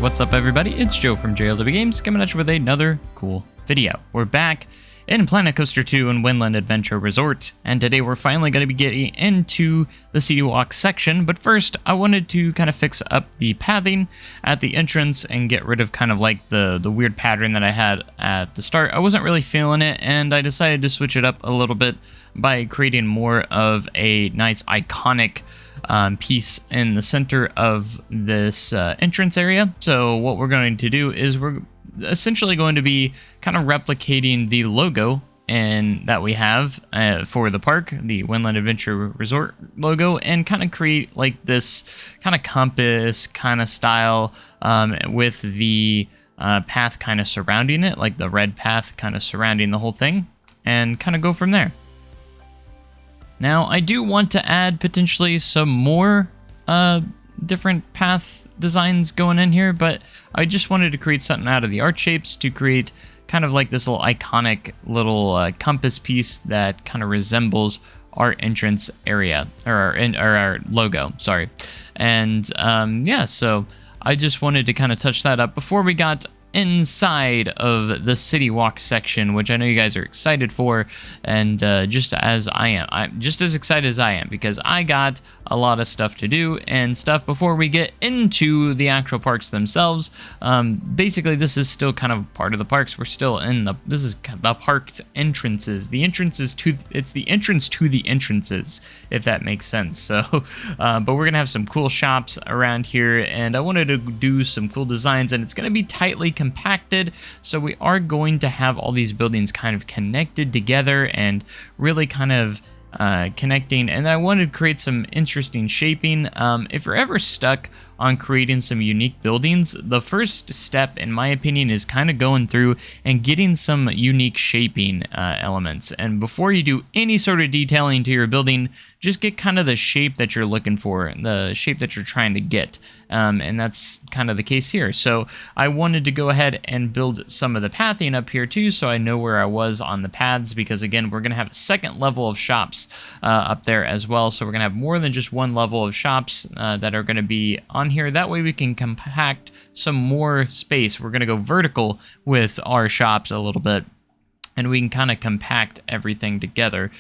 What's up everybody, it's Joe from JLW Games coming at you with another cool video. We're back in Planet Coaster 2 and Windland Adventure Resort, and today we're finally going to be getting into the CityWalk section, but first I wanted to kind of fix up the pathing at the entrance and get rid of kind of like the weird pattern that I had at the start. I wasn't really feeling it, and I decided to switch it up a little bit by creating more of a nice iconic piece in the center of this entrance area. So what we're going to do is we're essentially going to be kind of replicating the logo and that we have for the park, the Windland Adventure Resort logo, and kind of create like this kind of compass kind of style with the path kind of surrounding it, like the red path kind of surrounding the whole thing, and kind of go from there. Now, I do want to add potentially some more different path designs going in here, but I just wanted to create something out of the art shapes to create kind of like this little iconic little compass piece that kind of resembles our entrance area, or our logo, sorry. And yeah, so I just wanted to kind of touch that up before we got inside of the CityWalk section, which I know you guys are excited for, and just as I am, I'm just as excited as I am because I got a lot of stuff to do and stuff before we get into the actual parks themselves. Basically, this is still kind of part of the parks. We're still in this is the park's entrances. It's the entrance to the entrances, if that makes sense. So, but we're gonna have some cool shops around here, and I wanted to do some cool designs, and it's gonna be tightly compacted, so we are going to have all these buildings kind of connected together and really kind of connecting. And I wanted to create some interesting shaping. If you're ever stuck on creating some unique buildings, the first step, in my opinion, is kind of going through and getting some unique shaping elements. And before you do any sort of detailing to your building, just get kind of the shape that you're looking for, the shape that you're trying to get. And that's kind of the case here. So I wanted to go ahead and build some of the pathing up here too, so I know where I was on the paths, because again, we're going to have a second level of shops up there as well. So we're going to have more than just one level of shops that are going to be on here. That way we can compact some more space. We're going to go vertical with our shops a little bit, and we can kind of compact everything together.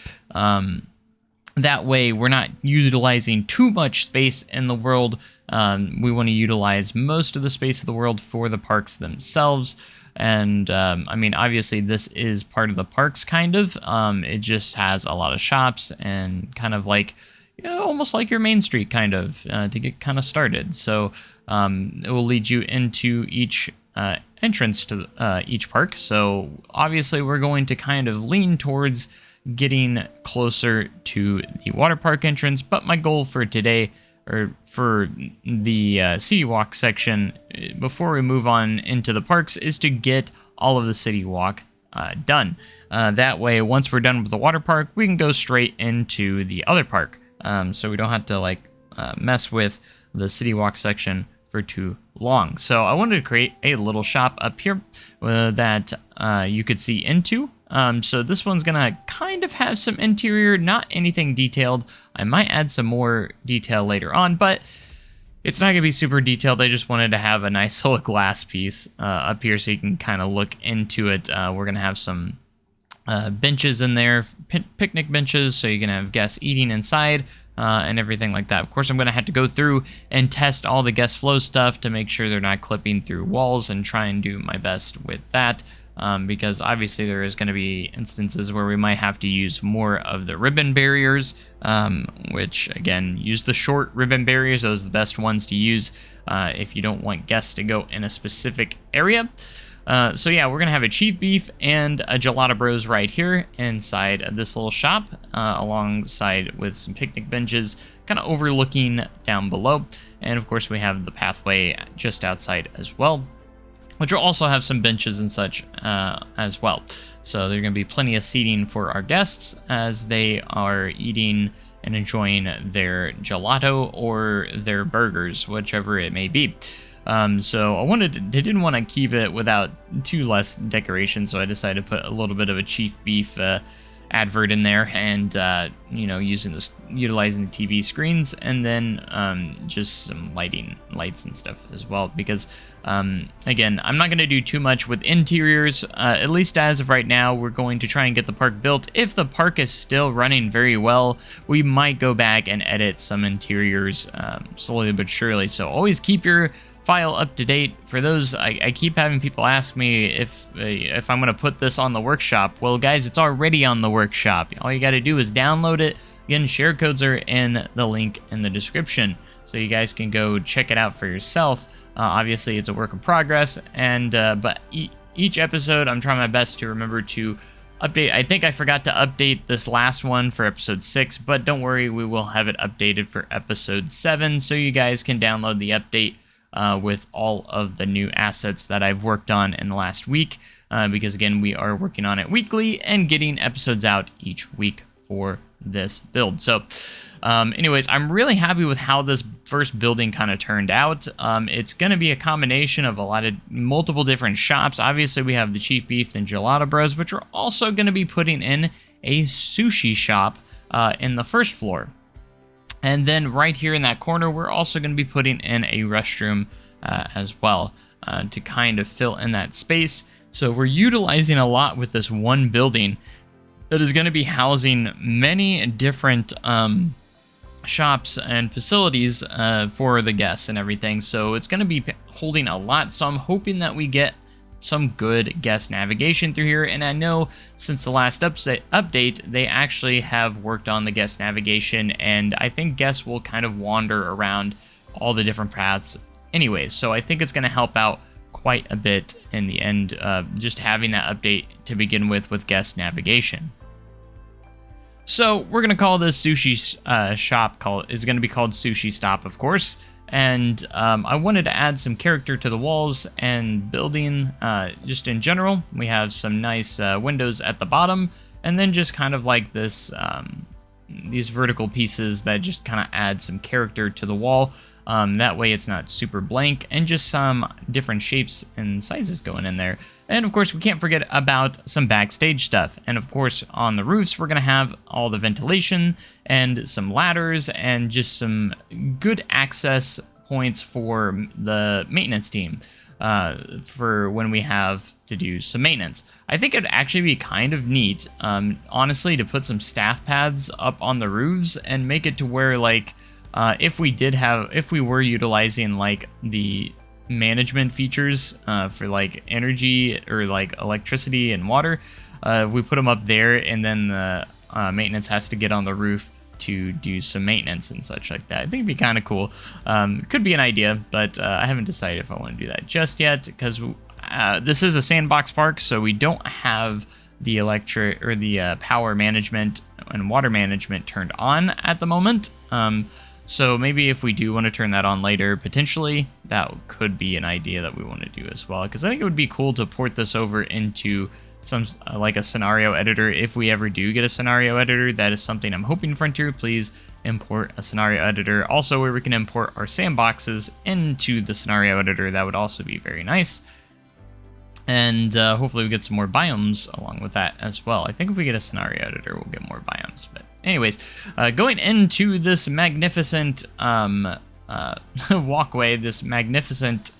That way we're not utilizing too much space in the world. We want to utilize most of the space of the world for the parks themselves. And I mean, obviously this is part of the parks, kind of. It just has a lot of shops and kind of like, you know, almost like your main street kind of to get kind of started. So it will lead you into each entrance to each park. So obviously we're going to kind of lean towards getting closer to the water park entrance, but my goal for today, or for the CityWalk section, before we move on into the parks, is to get all of the CityWalk done. That way, once we're done with the water park, we can go straight into the other park. So we don't have to like mess with the CityWalk section for too long. So I wanted to create a little shop up here that you could see into. So this one's gonna kind of have some interior, not anything detailed. I might add some more detail later on, but it's not gonna be super detailed. I just wanted to have a nice little glass piece up here so you can kind of look into it. We're gonna have some benches in there, picnic benches, so you can have guests eating inside and everything like that. Of course, I'm going to have to go through and test all the guest flow stuff to make sure they're not clipping through walls, and try and do my best with that, because obviously there is going to be instances where we might have to use more of the ribbon barriers, which again, use the short ribbon barriers. Those are the best ones to use if you don't want guests to go in a specific area. So yeah, we're gonna have a Chief Beef and a Gelato Bros right here inside of this little shop, alongside with some picnic benches, kind of overlooking down below. And of course we have the pathway just outside as well, which will also have some benches and such as well. So there's gonna be plenty of seating for our guests as they are eating and enjoying their gelato or their burgers, whichever it may be. So I didn't want to keep it without too less decoration, so I decided to put a little bit of a Chief Beef advert in there, and you know, utilizing the TV screens, and then just some lights and stuff as well, because again, I'm not going to do too much with interiors, at least as of right now. We're going to try and get the park built. If the park is still running very well, we might go back and edit some interiors slowly but surely. So always keep your file up to date. For those, I keep having people ask me if I'm going to put this on the workshop. Well, guys, it's already on the workshop. All you got to do is download it. Again, share codes are in the link in the description, so you guys can go check it out for yourself. Obviously, it's a work in progress, and but each episode, I'm trying my best to remember to update. I think I forgot to update this last one for episode 6, but don't worry, we will have it updated for episode 7, so you guys can download the update with all of the new assets that I've worked on in the last week, because again, we are working on it weekly and getting episodes out each week for this build. So anyways, I'm really happy with how this first building kind of turned out. It's going to be a combination of multiple different shops. Obviously, we have the Chief Beef and Gelato Bros, which we're also going to be putting in a sushi shop in the first floor. And then right here in that corner, we're also going to be putting in a restroom as well to kind of fill in that space. So we're utilizing a lot with this one building that is going to be housing many different shops and facilities for the guests and everything. So it's going to be holding a lot. So I'm hoping that we get some good guest navigation through here. And I know since the last update, they actually have worked on the guest navigation, and I think guests will kind of wander around all the different paths anyways. So I think it's going to help out quite a bit in the end, just having that update to begin with guest navigation. So we're going to call this sushi shop is going to be called Sushi Stop, of course. And I wanted to add some character to the walls and building just in general. We have some nice windows at the bottom, and then just kind of like this, these vertical pieces that just kind of add some character to the wall. That way it's not super blank, and just some different shapes and sizes going in there. And of course, we can't forget about some backstage stuff. And of course, on the roofs, we're going to have all the ventilation and some ladders and just some good access points for the maintenance team for when we have to do some maintenance. I think it'd actually be kind of neat, honestly, to put some staff pads up on the roofs and make it to where, like, if we were utilizing like the management features for like energy or like electricity and water, we put them up there, and then the maintenance has to get on the roof to do some maintenance and such like that. I think it'd be kind of cool. Could be an idea, but I haven't decided if I want to do that just yet, because this is a sandbox park, so we don't have the electric or the power management and water management turned on at the moment. So maybe if we do want to turn that on later, potentially, that could be an idea that we want to do as well. Because I think it would be cool to port this over into some like a scenario editor. If we ever do get a scenario editor, that is something I'm hoping Frontier, please import a scenario editor. Also, where we can import our sandboxes into the scenario editor, that would also be very nice. And hopefully we get some more biomes along with that as well. I think if we get a scenario editor, we'll get more biomes. But anyways, going into this magnificent walkway, this magnificent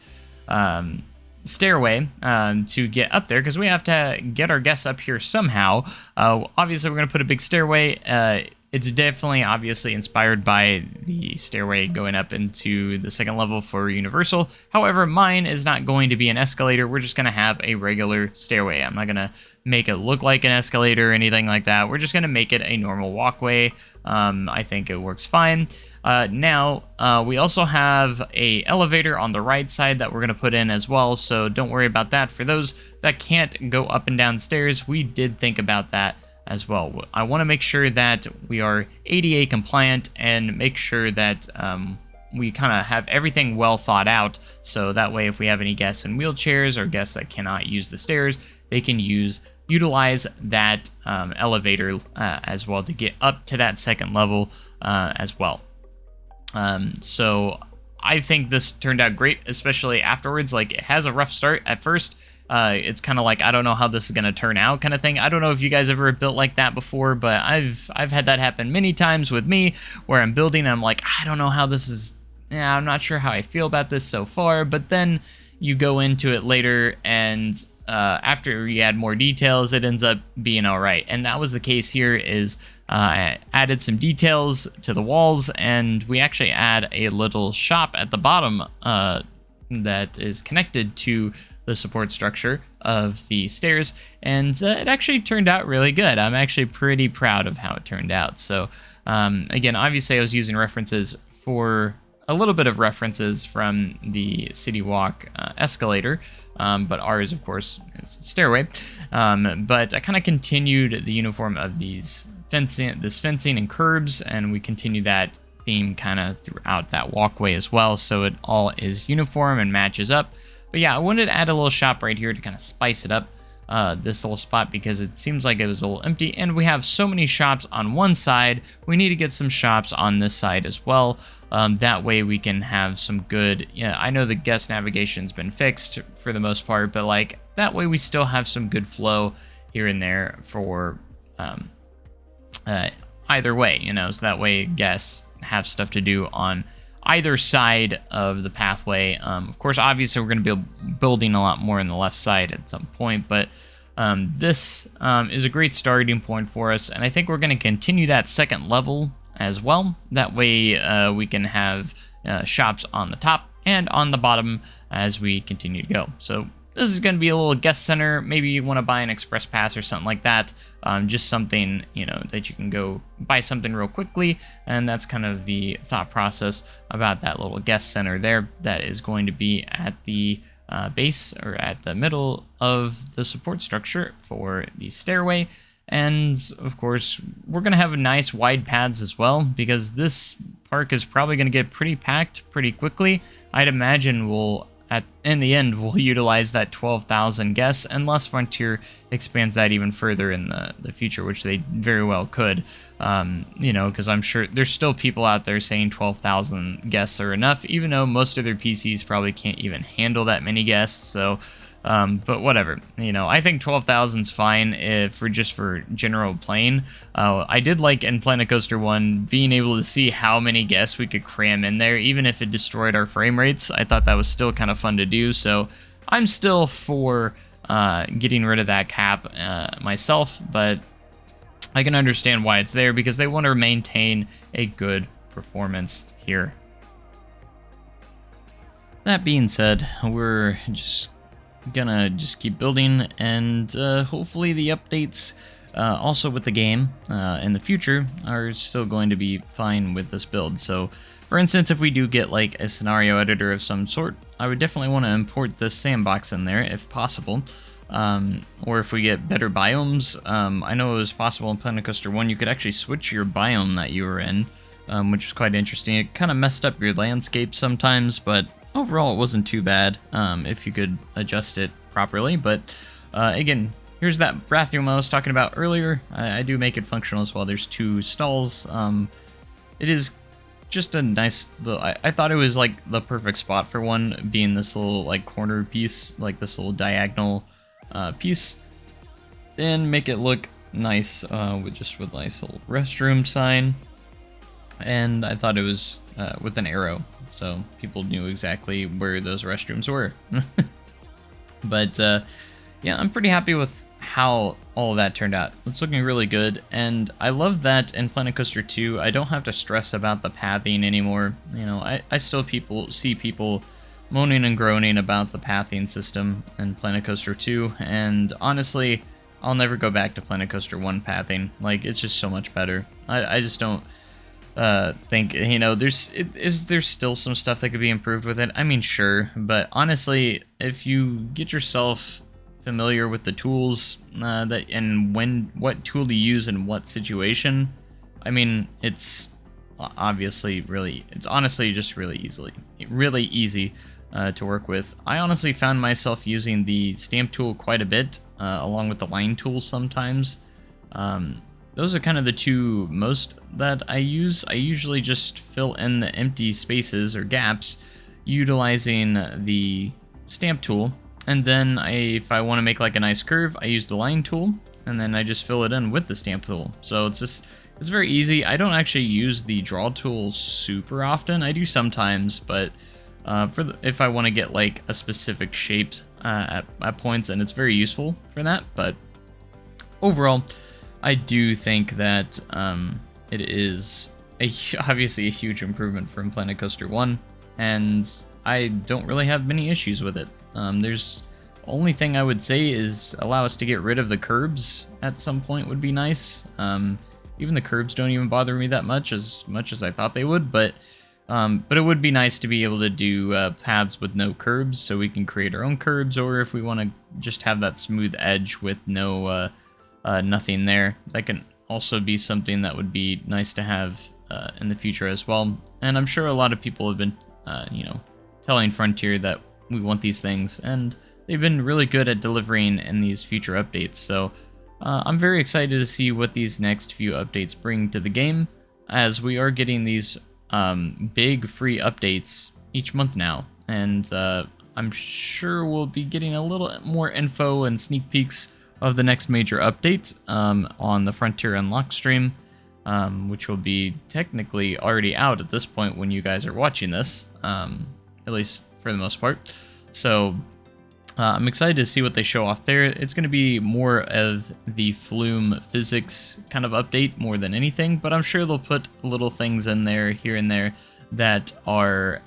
stairway to get up there, because we have to get our guests up here somehow. Obviously, we're going to put a big stairway. It's definitely obviously inspired by the stairway going up into the second level for Universal. However, mine is not going to be an escalator. We're just going to have a regular stairway. I'm not going to make it look like an escalator or anything like that. We're just going to make it a normal walkway. I think it works fine. Now, we also have a elevator on the right side that we're going to put in as well, so don't worry about that. For those that can't go up and down stairs, we did think about that as well. I want to make sure that we are ADA compliant and make sure that we kind of have everything well thought out, so that way if we have any guests in wheelchairs or guests that cannot use the stairs, they can utilize that elevator as well to get up to that second level as well. So I think this turned out great, especially afterwards. Like, it has a rough start at first. It's kind of like, I don't know how this is going to turn out kind of thing. I don't know if you guys ever built like that before, but I've had that happen many times with me, where I'm building and I'm like, I don't know how this is, yeah, I'm not sure how I feel about this so far, but then you go into it later, and after you add more details, it ends up being all right. And that was the case here. Is I added some details to the walls, and we actually add a little shop at the bottom that is connected to the support structure of the stairs, and it actually turned out really good. I'm actually pretty proud of how it turned out. So again, obviously I was using references for a little bit of references from the CityWalk escalator, but ours, of course, is Stairway. But I kind of continued the uniform of this fencing and curbs, and we continued that theme kind of throughout that walkway as well, so it all is uniform and matches up. But yeah, I wanted to add a little shop right here to kind of spice it up, this little spot, because it seems like it was a little empty, and we have so many shops on one side. We need to get some shops on this side as well. That way we can have some good, yeah, I know the guest navigation's been fixed for the most part, but like that way we still have some good flow here and there for either way, you know, so that way guests have stuff to do on either side of the pathway. Of course, obviously, we're going to be building a lot more on the left side at some point, but this is a great starting point for us, and I think we're going to continue that second level as well. That way, we can have shops on the top and on the bottom as we continue to go. So this is going to be a little guest center. Maybe you want to buy an express pass or something like that. Just something, you know, that you can go buy something real quickly. And that's kind of the thought process about that little guest center there. That is going to be at the base, or at the middle of the support structure for the stairway. And of course, we're going to have nice wide paths as well, because this park is probably going to get pretty packed pretty quickly. I'd imagine in the end, we'll utilize that 12,000 guests, unless Frontier expands that even further in the future, which they very well could. You know, because I'm sure there's still people out there saying 12,000 guests are enough, even though most of their PCs probably can't even handle that many guests. So, but whatever, you know, I think 12,000 is fine for general playing. I did like in Planet Coaster 1 being able to see how many guests we could cram in there, even if it destroyed our frame rates. I thought that was still kind of fun to do, so I'm still for getting rid of that cap myself, but I can understand why it's there, because they want to maintain a good performance here. That being said, we're just gonna keep building, and hopefully the updates also with the game in the future are still going to be fine with this build. So for instance, if we do get like a scenario editor of some sort, I would definitely want to import this sandbox in there if possible. Or if we get better biomes, I know it was possible in Planet Coaster 1 you could actually switch your biome that you were in, which is quite interesting. It kind of messed up your landscape sometimes, but overall, it wasn't too bad if you could adjust it properly. But again, here's that bathroom I was talking about earlier. I do make it functional as well. There's 2 stalls. It is just a nice little, I thought it was like the perfect spot for one, being this little like corner piece, like this little diagonal piece. Then make it look nice with nice little restroom sign. And I thought it was with an arrow, so people knew exactly where those restrooms were. But yeah, I'm pretty happy with how all of that turned out. It's looking really good, and I love that in Planet Coaster 2, I don't have to stress about the pathing anymore. You know, I still see people moaning and groaning about the pathing system in Planet Coaster 2, and honestly, I'll never go back to Planet Coaster 1 pathing. Like, it's just so much better. I just don't think, you know, there's still some stuff that could be improved with it. I mean, sure, but honestly, if you get yourself familiar with the tools what tool to use in what situation, I mean, it's honestly just really easy to work with. I honestly found myself using the stamp tool quite a bit, along with the line tool sometimes. Those are kind of the 2 most that I use. I usually just fill in the empty spaces or gaps utilizing the stamp tool, And then if I want to make like a nice curve, I use the line tool, and then I just fill it in with the stamp tool. So it's very easy. I don't actually use the draw tool super often. I do sometimes, but if I want to get like a specific shape at points, and it's very useful for that. But overall, I do think that it is obviously a huge improvement from Planet Coaster 1, and I don't really have many issues with it. There's only thing I would say is allow us to get rid of the curbs at some point would be nice. Even the curbs don't even bother me that much as I thought they would, but it would be nice to be able to do paths with no curbs, so we can create our own curbs, or if we want to just have that smooth edge with no nothing there, that can also be something that would be nice to have in the future as well. And I'm sure a lot of people have been, telling Frontier that we want these things, and they've been really good at delivering in these future updates. So I'm very excited to see what these next few updates bring to the game, as we are getting these big free updates each month now, and I'm sure we'll be getting a little more info and sneak peeks of the next major update on the Frontier Unlocked stream, which will be technically already out at this point when you guys are watching this, at least for the most part. So I'm excited to see what they show off there. It's going to be more of the Flume physics kind of update more than anything, but I'm sure they'll put little things in there here and there that are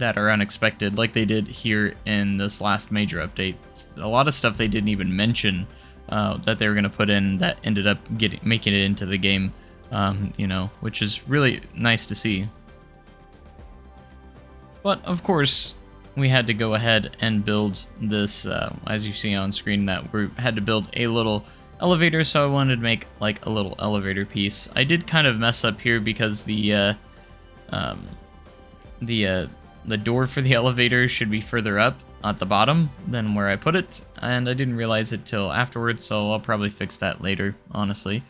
unexpected, like they did here in this last major update. A lot of stuff they didn't even mention that they were going to put in that ended up making it into the game, which is really nice to see. But of course, we had to go ahead and build this, as you see on screen, that we had to build a little elevator, so I wanted to make like a little elevator piece. I did kind of mess up here because the door for the elevator should be further up at the bottom than where I put it, and I didn't realize it till afterwards, so I'll probably fix that later, honestly,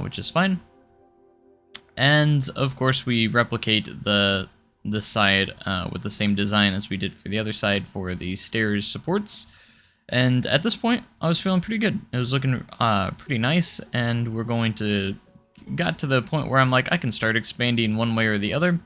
which is fine. And of course, we replicate this side with the same design as we did for the other side for the stairs supports. And at this point, I was feeling pretty good. It was looking pretty nice, and got to the point where I'm like, I can start expanding one way or the other.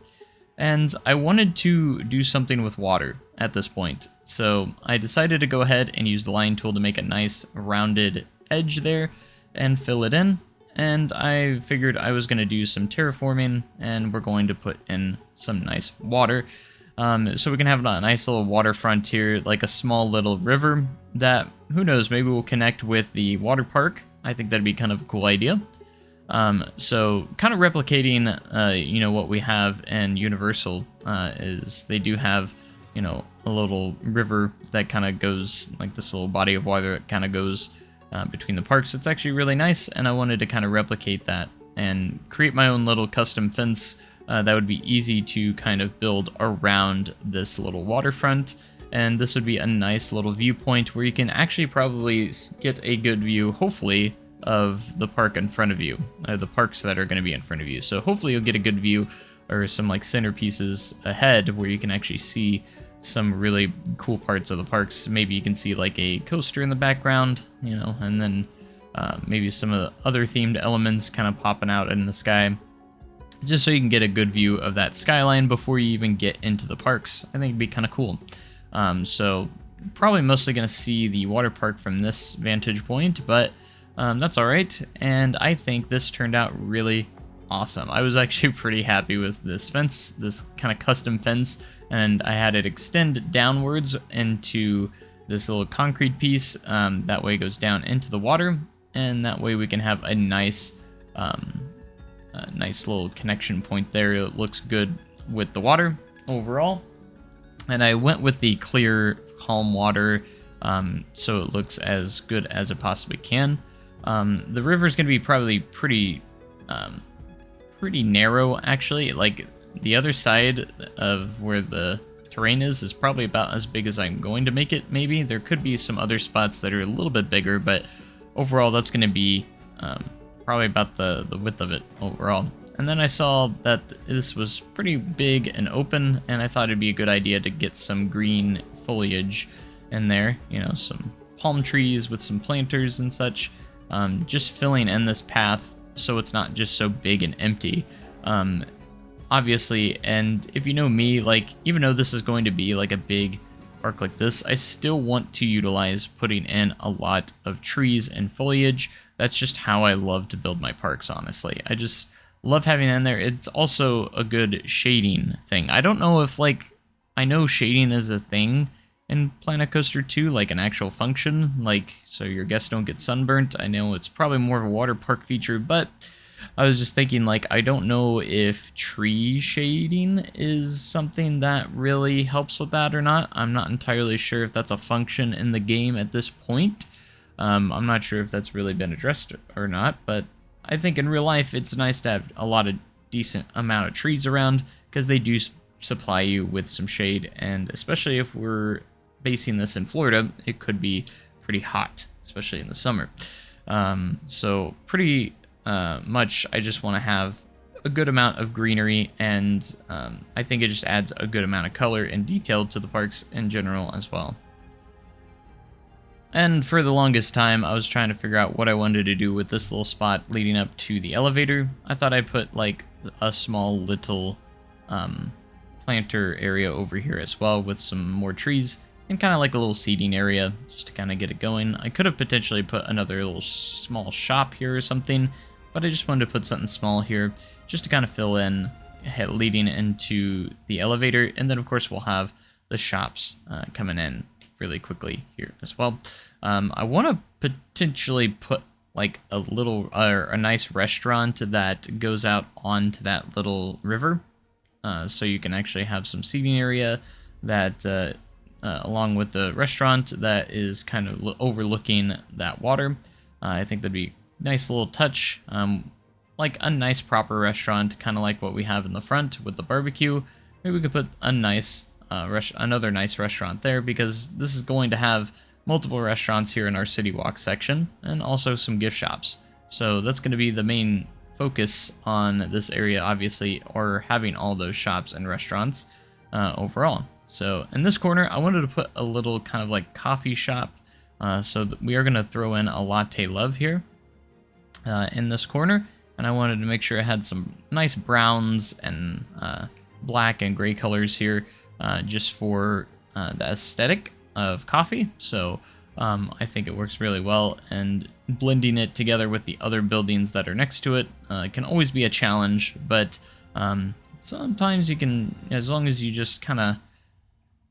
And I wanted to do something with water at this point. So I decided to go ahead and use the line tool to make a nice rounded edge there and fill it in. And I figured I was going to do some terraforming, and we're going to put in some nice water. So we can have a nice little waterfront here, like a small little river that, who knows, maybe we'll connect with the water park. I think that'd be kind of a cool idea. So kind of replicating, what we have in Universal is they do have, a little river that kind of goes, like this little body of water that kind of goes between the parks. It's actually really nice, and I wanted to kind of replicate that and create my own little custom fence that would be easy to kind of build around this little waterfront. And this would be a nice little viewpoint where you can actually probably get a good view, hopefully, of the park in front of you, the parks that are going to be in front of you. So hopefully you'll get a good view, or some like centerpieces ahead where you can actually see some really cool parts of the parks. Maybe you can see like a coaster in the background, and then maybe some of the other themed elements kind of popping out in the sky, just so you can get a good view of that skyline before you even get into the parks. I think it'd be kind of cool. So probably mostly going to see the water park from this vantage point, but that's all right. And I think this turned out really awesome. I was actually pretty happy with this fence, this kind of custom fence, and I had it extend downwards into this little concrete piece. That way it goes down into the water, and that way we can have a nice little connection point there. It looks good with the water overall. And I went with the clear, calm water, so it looks as good as it possibly can. The river is going to be probably pretty narrow, actually. Like, the other side of where the terrain is probably about as big as I'm going to make it, maybe. There could be some other spots that are a little bit bigger, but overall that's going to be probably about the width of it overall. And then I saw that this was pretty big and open, and I thought it'd be a good idea to get some green foliage in there, you know, some palm trees with some planters and such, just filling in this path so it's not just so big and empty. Obviously, and if you know me, like, even though this is going to be like a big park like this, I still want to utilize putting in a lot of trees and foliage. That's just how I love to build my parks, honestly. I just love having it in there. It's also a good shading thing. I don't know if, like, I know shading is a thing in Planet Coaster 2, like an actual function, like, so your guests don't get sunburnt. I know it's probably more of a water park feature, but I was just thinking, like, I don't know if tree shading is something that really helps with that or not. I'm not entirely sure if that's a function in the game at this point. I'm not sure if that's really been addressed or not, but I think in real life it's nice to have a lot of decent amount of trees around, because they do supply you with some shade, and especially if we're basing this in Florida, it could be pretty hot, especially in the summer. So pretty much I just want to have a good amount of greenery, and I think it just adds a good amount of color and detail to the parks in general as well. And for the longest time, I was trying to figure out what I wanted to do with this little spot leading up to the elevator. I thought I'd put like a small little planter area over here as well with some more trees, and kind of like a little seating area just to kind of get it going. I could have potentially put another little small shop here or something, but I just wanted to put something small here just to kind of fill in leading into the elevator. And then of course we'll have the shops coming in really quickly here as well. I want to potentially put like a little a nice restaurant that goes out onto that little river, so you can actually have some seating area that along with the restaurant that is kind of overlooking that water. I think that'd be a nice little touch, like a nice proper restaurant, kind of like what we have in the front with the barbecue. Maybe we could put a nice another nice restaurant there, because this is going to have multiple restaurants here in our CityWalk section, and also some gift shops. So that's going to be the main focus on this area, obviously, or having all those shops and restaurants overall. So in this corner, I wanted to put a little kind of like coffee shop. So we are going to throw in a latte love here in this corner. And I wanted to make sure I had some nice browns and black and gray colors here, just for the aesthetic of coffee. So I think it works really well, and blending it together with the other buildings that are next to it can always be a challenge, but sometimes you can, as long as you just kind of,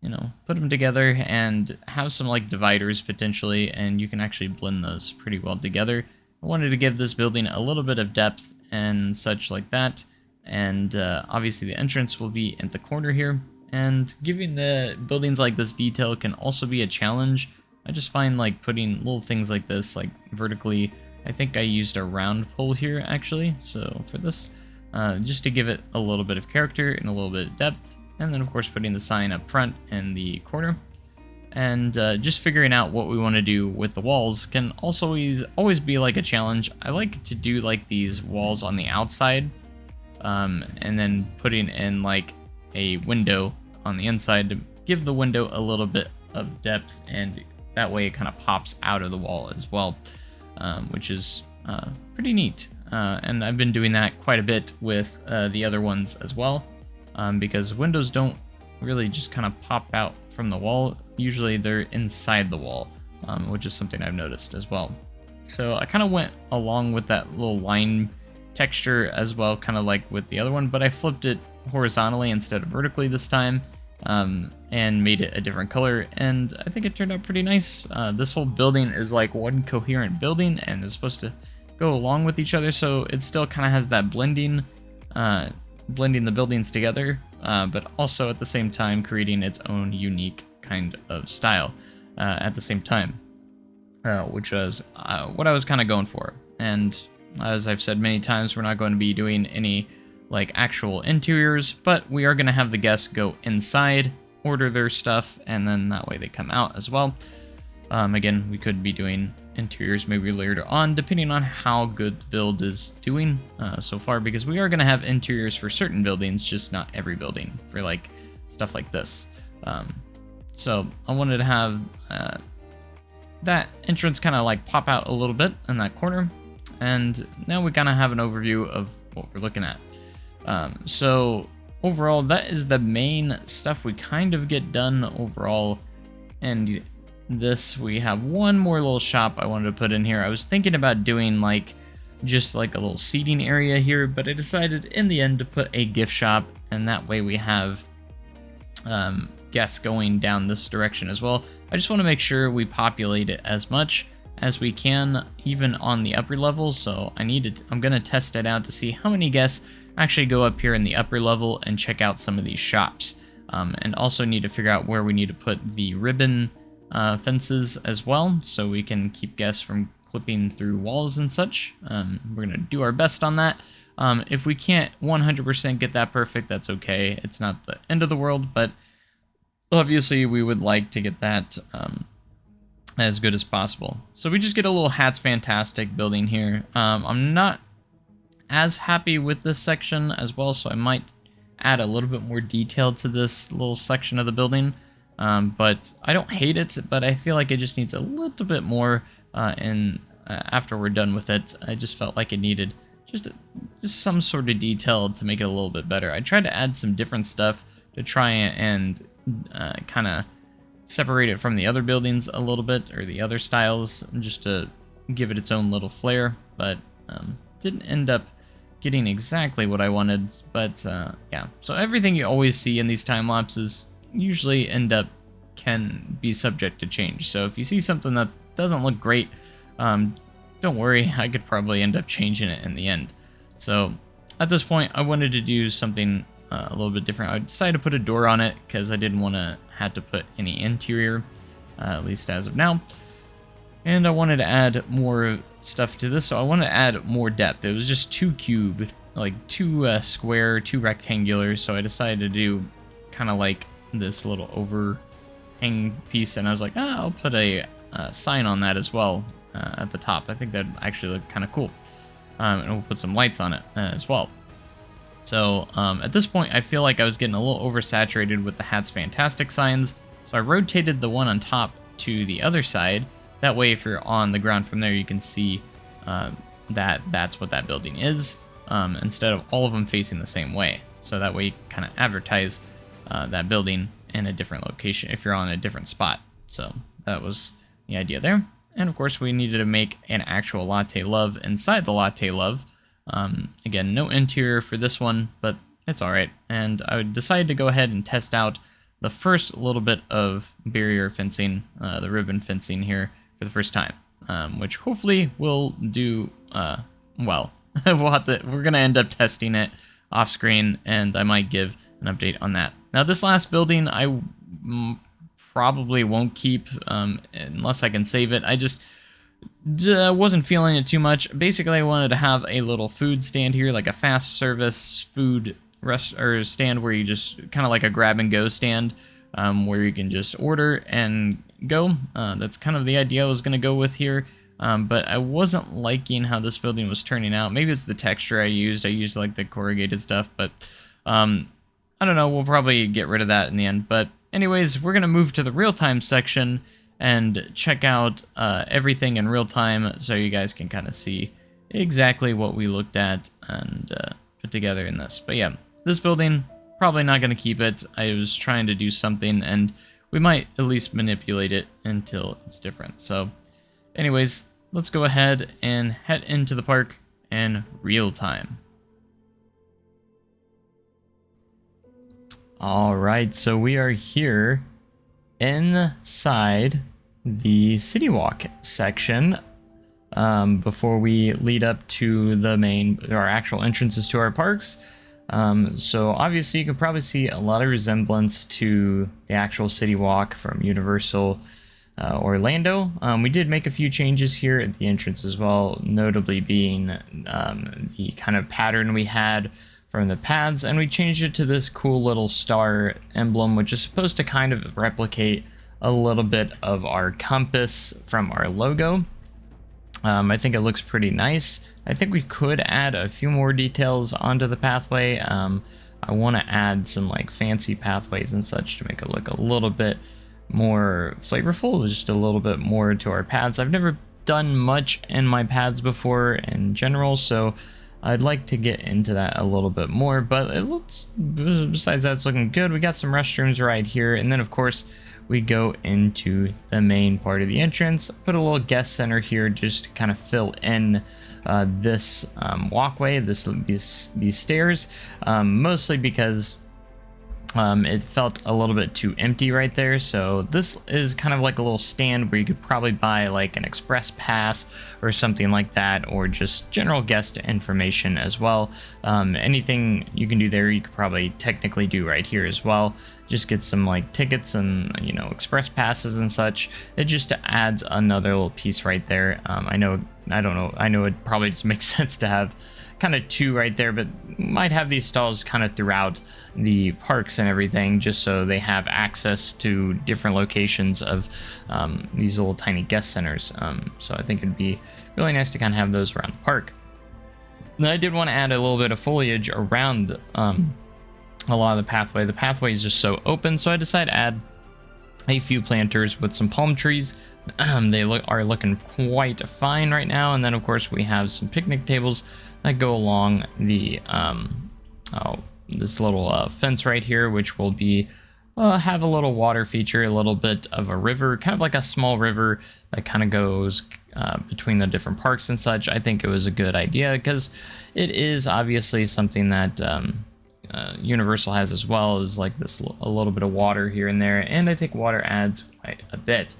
you know, put them together and have some like dividers potentially, and you can actually blend those pretty well together. I wanted to give this building a little bit of depth and such like that, and obviously the entrance will be at the corner here, and giving the buildings like this detail can also be a challenge. I just find like putting little things like this like vertically, I think I used a round pole here actually, so for this, just to give it a little bit of character and a little bit of depth. And then of course putting the sign up front in the corner, and just figuring out what we want to do with the walls can also always be like a challenge. I like to do like these walls on the outside, and then putting in like a window on the inside to give the window a little bit of depth, and that way it kind of pops out of the wall as well, which is pretty neat. And I've been doing that quite a bit with the other ones as well, because windows don't really just kind of pop out from the wall. Usually they're inside the wall, which is something I've noticed as well. So I kind of went along with that little line texture as well, kind of like with the other one, but I flipped it horizontally instead of vertically this time, and made it a different color, and I think it turned out pretty nice. This whole building is like one coherent building and is supposed to go along with each other, so it still kind of has that blending the buildings together, but also at the same time creating its own unique kind of style at the same time, which was what I was kind of going for. And as I've said many times, we're not going to be doing any like actual interiors, but we are going to have the guests go inside, order their stuff, and then that way they come out as well. Again, we could be doing interiors maybe later on, depending on how good the build is doing so far, because we are going to have interiors for certain buildings, just not every building, for like stuff like this. So I wanted to have that entrance kind of like pop out a little bit in that corner. And now we kind of have an overview of what we're looking at. So overall, that is the main stuff we kind of get done overall. And this, we have one more little shop I wanted to put in here. I was thinking about doing like just like a little seating area here, but I decided in the end to put a gift shop, and that way we have guests going down this direction as well. I just want to make sure we populate it as much as we can, even on the upper level. So I'm gonna test it out to see how many guests actually go up here in the upper level and check out some of these shops. And also need to figure out where we need to put the ribbon fences as well, so we can keep guests from clipping through walls and such. We're gonna do our best on that. If we can't 100% get that perfect, that's okay. It's not the end of the world, but obviously we would like to get that as good as possible. So we just get a little Hats Fantastic building here. I'm not as happy with this section as well, so I might add a little bit more detail to this little section of the building. But I don't hate it, but I feel like it just needs a little bit more, and after we're done with it, I just felt like it needed just some sort of detail to make it a little bit better. I tried to add some different stuff to try and kind of separate it from the other buildings a little bit, or the other styles, just to give it its own little flair, but didn't end up getting exactly what I wanted. But yeah, so everything you always see in these time lapses usually can be subject to change. So if you see something that doesn't look great, don't worry, I could probably end up changing it in the end. So at this point, I wanted to do something a little bit different. I decided to put a door on it because I didn't want to have to put any interior, at least as of now. And I wanted to add more stuff to this, so I wanted to add more depth. It was just too cubed, like too square, too rectangular, so I decided to do kind of like this little overhang piece, and I was like, I'll put a sign on that as well at the top. I think that actually look kind of cool. And we'll put some lights on it as well. So at this point, I feel like I was getting a little oversaturated with the Hats Fantastic signs, so I rotated the one on top to the other side. That way, if you're on the ground from there, you can see that that's what that building is, instead of all of them facing the same way. So that way you kind of advertise that building in a different location if you're on a different spot. So that was the idea there. And of course, we needed to make an actual Latte Love inside the Latte Love. Again, no interior for this one, but it's all right. And I decided to go ahead and test out the first little bit of barrier fencing, the ribbon fencing here for the first time, which hopefully will do well. We're gonna end up testing it off screen, and I might give an update on that. Now, this last building I probably won't keep unless I can save it. I just wasn't feeling it too much. Basically, I wanted to have a little food stand here, like a fast service food stand where you just kind of like a grab and go stand, where you can just order and go. That's kind of the idea I was going to go with here. But I wasn't liking how this building was turning out. Maybe it's the texture I used. I used like the corrugated stuff, but I don't know. We'll probably get rid of that in the end. But anyways, we're going to move to the real-time section and check out everything in real time, so you guys can kind of see exactly what we looked at and put together in this. But yeah, this building, probably not going to keep it. I was trying to do something, and we might at least manipulate it until it's different. So anyways, let's go ahead and head into the park in real time. All right, so we are here inside the CityWalk section before we lead up to our actual entrances to our parks. So obviously you can probably see a lot of resemblance to the actual CityWalk from Universal Orlando. We did make a few changes here at the entrance as well, notably being the kind of pattern we had from the paths, and we changed it to this cool little star emblem, which is supposed to kind of replicate a little bit of our compass from our logo. I think it looks pretty nice. I think we could add a few more details onto the pathway. I want to add some like fancy pathways and such to make it look a little bit more flavorful, just a little bit more to our paths. I've never done much in my paths before in general, so I'd like to get into that a little bit more, but it looks, besides that, it's looking good. We got some restrooms right here, and then of course we go into the main part of the entrance. Put a little guest center here just to kind of fill in this walkway, these stairs, mostly because it felt a little bit too empty right there. So this is kind of like a little stand where you could probably buy like an express pass or something like that, or just general guest information as well. Anything you can do there, you could probably technically do right here as well. Just get some like tickets and, you know, express passes and such. It just adds another little piece right there. I know it probably just makes sense to have kind of two right there, but might have these stalls kind of throughout the parks and everything, just so they have access to different locations of these little tiny guest centers. So I think it'd be really nice to kind of have those around the park. Now, I did want to add a little bit of foliage around a lot of the pathway. The pathway is just so open, so I decided to add a few planters with some palm trees. They are looking quite fine right now. And then of course we have some picnic tables that go along the this little fence right here, which will be have a little water feature, a little bit of a river, kind of like a small river that kind of goes between the different parks and such. I think it was a good idea because it is obviously something that Universal has as well, is like this a little bit of water here and there, and I think water adds quite a bit.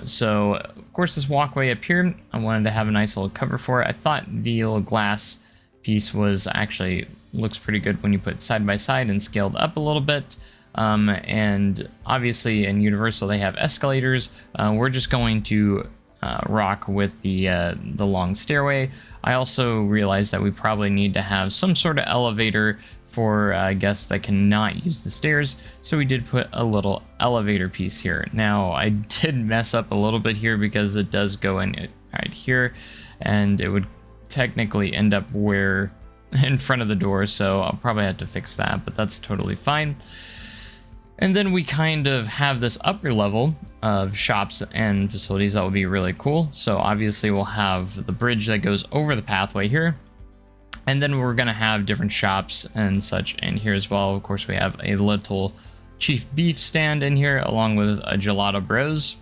So of course this walkway up here, I wanted to have a nice little cover for it. I thought the little glass piece was actually looks pretty good when you put it side by side and scaled up a little bit. And obviously in Universal they have escalators. We're just going to rock with the long stairway. I also realized that we probably need to have some sort of elevator for guests that cannot use the stairs, so we did put a little elevator piece here. Now I did mess up a little bit here because it does go in right here, and it would technically end up where in front of the door, so I'll probably have to fix that, but that's totally fine. And then we kind of have this upper level of shops and facilities that will be really cool. So obviously we'll have the bridge that goes over the pathway here. And then we're going to have different shops and such in here as well. Of course, we have a little Chief Beef stand in here along with a Gelato Bros.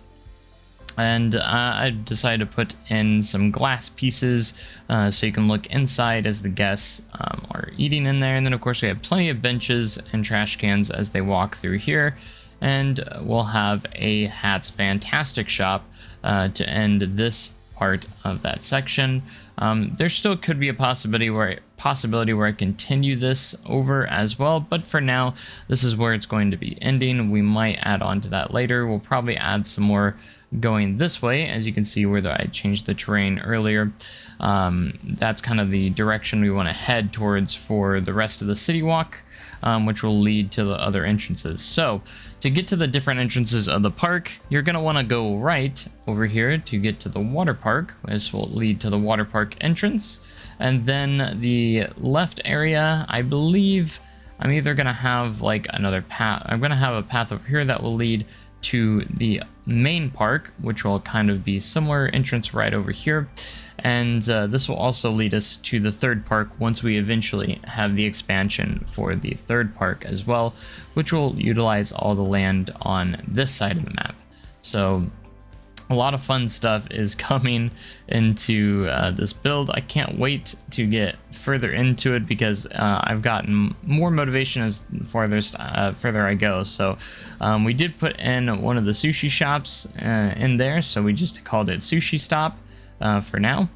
And I decided to put in some glass pieces so you can look inside as the guests are eating in there. And then of course we have plenty of benches and trash cans as they walk through here. And we'll have a Hats Fantastic shop to end this part of that section. There still could be a possibility where I continue this over as well, but for now this is where it's going to be ending. We might add on to that later. We'll probably add some more going this way, as you can see where I changed the terrain earlier. That's kind of the direction we want to head towards for the rest of the CityWalk, which will lead to the other entrances. So to get to the different entrances of the park, you're going to want to go right over here to get to the water park. This will lead to the water park entrance. And then the left area, I believe I'm either going to have like another path. I'm going to have a path over here that will lead to the main park, which will kind of be similar entrance right over here. And this will also lead us to the third park once we eventually have the expansion for the third park as well, which will utilize all the land on this side of the map. So a lot of fun stuff is coming into this build. I can't wait to get further into it because I've gotten more motivation as further I go. So we did put in one of the sushi shops in there, so we just called it Sushi Stop for now,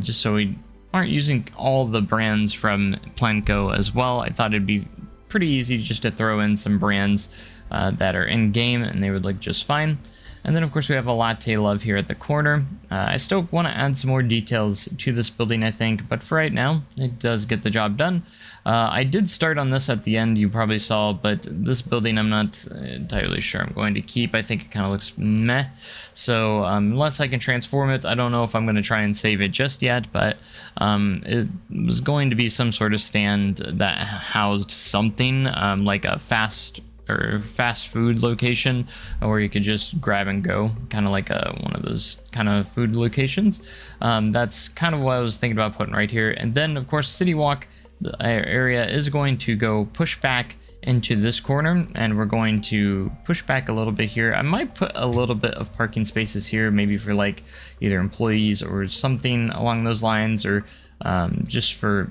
just so we aren't using all the brands from Planco as well. I thought it'd be pretty easy just to throw in some brands that are in game and they would look just fine. And then of course we have a Latte Love here at the corner. I still want to add some more details to this building, I think, but for right now it does get the job done. I did start on this at the end, you probably saw, but this building I'm not entirely sure I'm going to keep. I think it kind of looks meh, so unless I can transform it, I don't know if I'm going to try and save it just yet. But it was going to be some sort of stand that housed something like a fast or fast food location where you could just grab and go, kind of like one of those kind of food locations. That's kind of what I was thinking about putting right here. And then of course CityWalk area is going to go push back into this corner, and we're going to push back a little bit here. I might put a little bit of parking spaces here, maybe for like either employees or something along those lines, or just for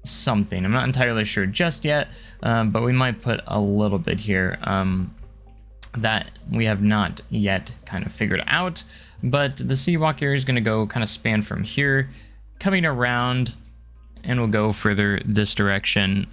something. I'm not entirely sure just yet, but we might put a little bit here that we have not yet kind of figured out. But the CityWalk area is going to go kind of span from here, coming around, and we'll go further this direction.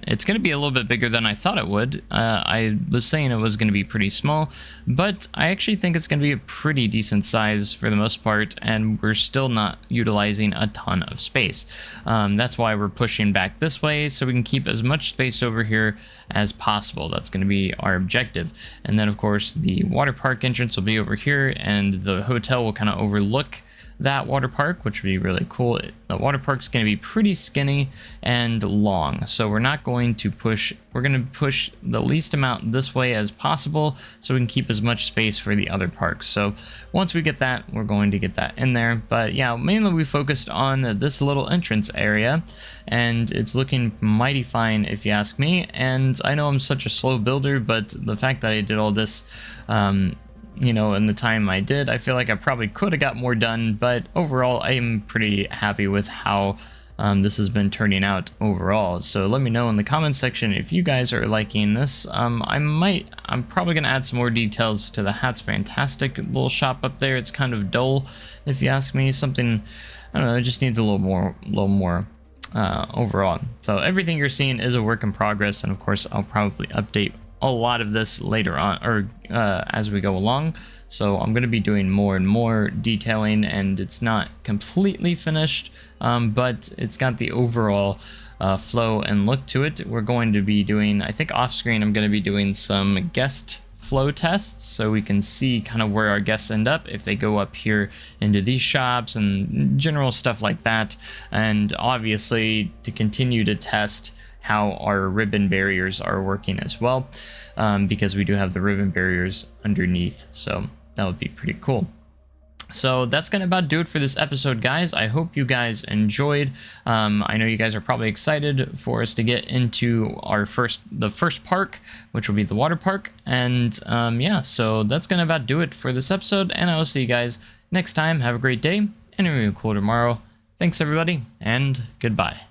It's going to be a little bit bigger than I thought it would. I was saying it was going to be pretty small, but I actually think it's going to be a pretty decent size for the most part, and we're still not utilizing a ton of space. That's why we're pushing back this way, so we can keep as much space over here as possible. That's going to be our objective. And then of course the water park entrance will be over here, and the hotel will kind of overlook that water park, which would be really cool. The water park's going to be pretty skinny and long, so we're not going to push. We're going to push the least amount this way as possible, so we can keep as much space for the other parks. So once we get that, we're going to get that in there. But yeah, mainly we focused on this little entrance area, and it's looking mighty fine if you ask me. And I know I'm such a slow builder, but the fact that I did all this you know, in the time I did, I feel like I probably could have got more done, but overall I am pretty happy with how this has been turning out overall. So let me know in the comments section if you guys are liking this. I'm probably gonna add some more details to the hat's fantastic little shop up there. It's kind of dull if you ask me. Something, I don't know, it just needs a little more overall. So everything you're seeing is a work in progress, and of course I'll probably update a lot of this later on, or as we go along. So I'm going to be doing more and more detailing, and it's not completely finished, but it's got the overall flow and look to it. We're going to be doing, I think off screen, I'm going to be doing some guest flow tests, so we can see kind of where our guests end up if they go up here into these shops and general stuff like that. And obviously to continue to test how our ribbon barriers are working as well, because we do have the ribbon barriers underneath, so that would be pretty cool. So that's gonna about do it for this episode, guys. I hope you guys enjoyed. I know you guys are probably excited for us to get into the first park, which will be the water park. And yeah, so that's gonna about do it for this episode, and I will see you guys next time. Have a great day, and a really cool tomorrow. Thanks everybody, and goodbye.